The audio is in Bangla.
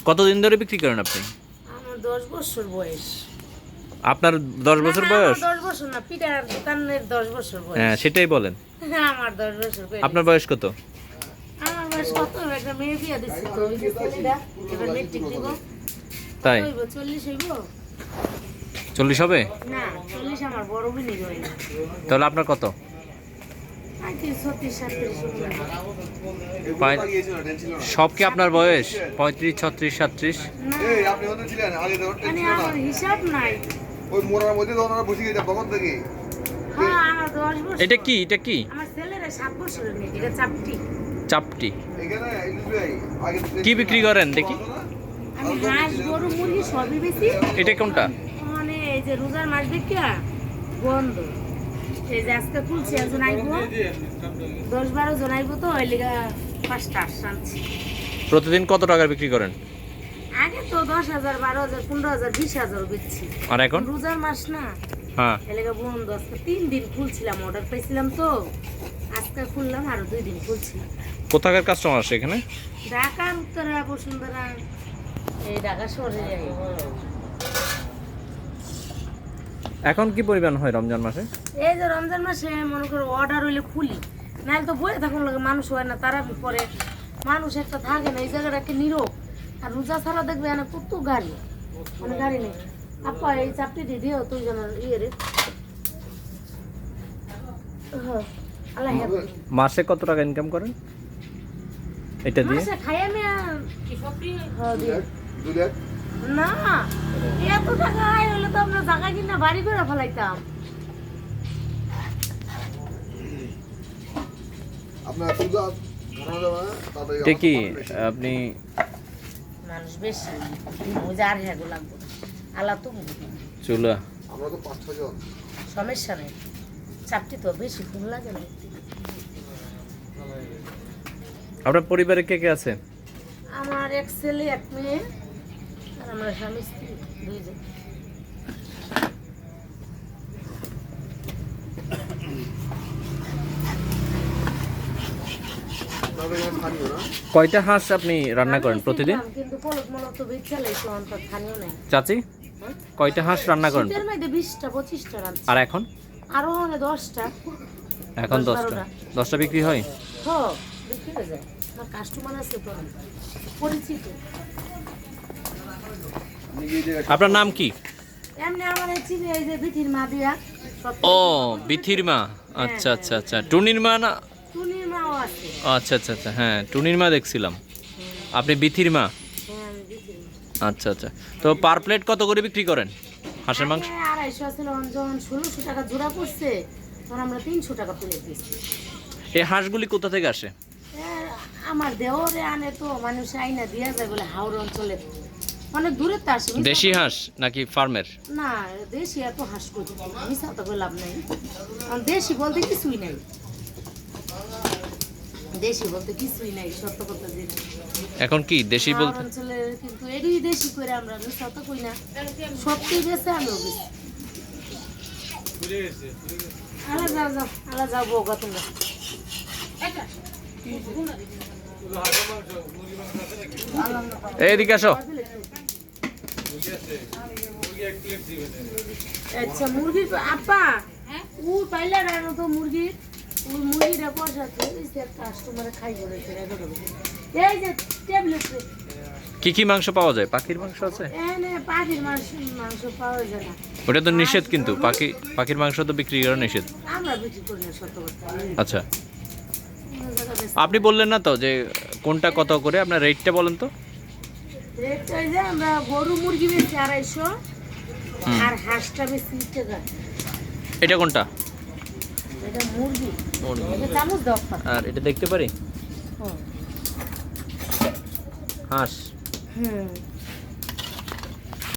কতদিন ধরে বিক্রি করেন আপনি? আমার 10 বছর বয়স। আপনার 10 বছর বয়স? 10 বছর না, পিটার দোকানের 10 বছর বয়স। হ্যাঁ সেটাই বলেন। আমার 10 বছর বয়স। আপনার বয়স কত? আমার বয়স কত? একটা মেয়ে বিয়ে দিছি তো, ওই যে ছেলেটা এবার মেট্রিক দিব। তাই? 40 হইব? 40 হবে? না, 40 আমার বড় বোনই হয়। তাহলে আপনার কত? 36, 37 সব কি আপনার বয়স? 35, 36, 37? মানে আমার হিসাব নাই। ওই মোড়ার মধ্যে তো ওনারা বসে গেছে তখন থেকে। হ্যাঁ, আমার 10 বছর। এটা কি? এটা কি? আমার ছেলের 7 বছরের মেয়ে, এটা চাপটি। চাপটি। এখানে ইলিশ ভাই আগে কি বিক্রি করেন দেখি? আমি হাঁস, গরু, মুরগি সবই বেশি। এটা কোনটা? মানে এই যে রোজার মাস দেখিয়া বন্ধ। এই যে আজকে খুলছে, একজন আইব, 10-12 জন আইব, তো ওই লিগা 5টা আনছি। প্রতিদিন কত টাকা বিক্রি করেন? আগে তো 10,000, 12,000, 15,000, 20,000 বেচছি। আর এখন? রোজার মাস না, হ্যাঁ। এই লিগা বন্ধ। আজকে 3 দিন খুলছিলাম, অর্ডার পাইছিলাম তো আজকে খুললাম, আরো 2 দিন খুলছি। কোথাকার কাস্টমার আসে এখানে? ঢাকা, উত্তরা, বসুন্ধরা, এই ঢাকা শহরে যাই। এখন কি পরিমাণ হয় রমজান মাসে? এই যে রমজান মাসে মনে করো অর্ডার হইলে খুলি, নাহলে তো বইয়ে তখন লাগে মানুষ হয় না, তারা পরে মানুষ একটা থাকে না, এই জায়গাটা একটা নীরব। আর রোজা ছাড়া দেখবে এনে কত গাড়ি, মানে গাড়ি নেই। আপা এই চাপটি দিয়ে দিও তুই যেন ইয়ে রে। হ্যাঁ, আল্লাহ হেফাজত। মাসে কত টাকা ইনকাম করেন এটা দিয়ে? মাসে খাই আমি হ্যাঁ, দিই। 2 লাখ না, এত টাকা আয় হলে তো আমরা জায়গা কিনা বাড়ি করে ফেলাইতাম। আপনার পূজা ঘোরানো যাবে না তাতে এটা কি আপনি? মানুষ বেশি, ওই যে আর হ্যাঁ লাগবো আল্লাহ তো চুলা আমরা তো 5-6 জন। সমস্যা নেই। চাপটি তো বেশি ফুল লাগে না। আপনার পরিবারে কে কে আছে? আমার এক ছেলে, এক মেয়ে, আর আমরা স্বামী স্ত্রী 2 জন। আপনাদের এখানে স্থানীয় না? কয়টা হাঁস আপনি রান্না করেন আমি প্রতিদিন? শিখলাম, কিন্তু পলক মলক তো বেচালে তো অন্তত খানিও নাই। চাচি কয়টা হাঁস রান্না করেন? শীতের মধ্যে 20টা 25টা রাখছি। আর এখন? আরো হলে 10টা। এখন 10, 10টা। 10টা বিক্রি হয়? হ্যাঁ, বিক্রি হয়ে যায়। আমার কাস্টমার আছে তো, পরিচিত। আপনি কি এই জায়গায় আপনার নাম কি? এমনি আমার এই চিনি, এই যে বিথির মা দিয়া। ও বিথির মা। আচ্ছা আচ্ছা আচ্ছা, টুনির মা না? টুনির মাও আছে। আচ্ছা আচ্ছা আচ্ছা, হ্যাঁ টুনির মা দেখছিলাম। আপনি বিথির মা? হ্যাঁ, আমি বিথির মা। আচ্ছা আচ্ছা। তো পার প্লেট কত করে বিক্রি করেন হাঁসের মাংস? আগে 250 ছিল, যখন 1600 টাকা জোড়া পড়ছে তখন আমরা 300 টাকা প্লেট দিচ্ছি। এই হাঁসগুলি কোথা থেকে আসে? আমার দেওরে আনে তো, মানুষ আইনা দিয়া যায় বলে হাওড় অঞ্চলে অনেক দূরে তো আসে। দেশি হাঁস নাকি ফার্মের? না, দেশি এত হাঁস করি মিশা তো করে লাভ নাই। কারণ দেশি বলতে কিছুই নাই, দেশি বলতে কিছুই নাই, সত্য কথা যেটা। এখন কি দেশি হাওড় বলতে? অঞ্চলে কিন্তু এরই দেশি করে আমরা মিশা তো কই না, সত্যি বেছে আমিও বেশি। আলা যাও যাও, আলা যাও বউগা তোমরা। এইদিকে আসো। আচ্ছা, মুরগি আপা ও পাইলে রানো তো মুরগি, ওই মুরগিটা কষাতে কাস্টমারে খাই বলেছে। এই যে ট্যাবলেট কি কি মাংস পাওয়া যায়? পাখির মাংস আছে? এনে পাখির মাংস পাওয়া যায় না। ওটা তো নিষেধ, কিন্তু পাখির মাংস তো বিক্রি করা নিষেধ। আমরা বিক্রি করি না, সত্য কথা। আচ্ছা, আপনি বললেন না তো যে কোনটা কত করে, আপনার রেটটা বলেন তো। রেটটা এই যে আমরা গরু মুরগি বেশি 250, আর হাঁসটা বেশি টাকা। এটা কোনটা? এটা মুরগি। মুরগি। এটা চামচ দাও। আর এটা দেখতে পারি? হুম। হাঁস। হুম।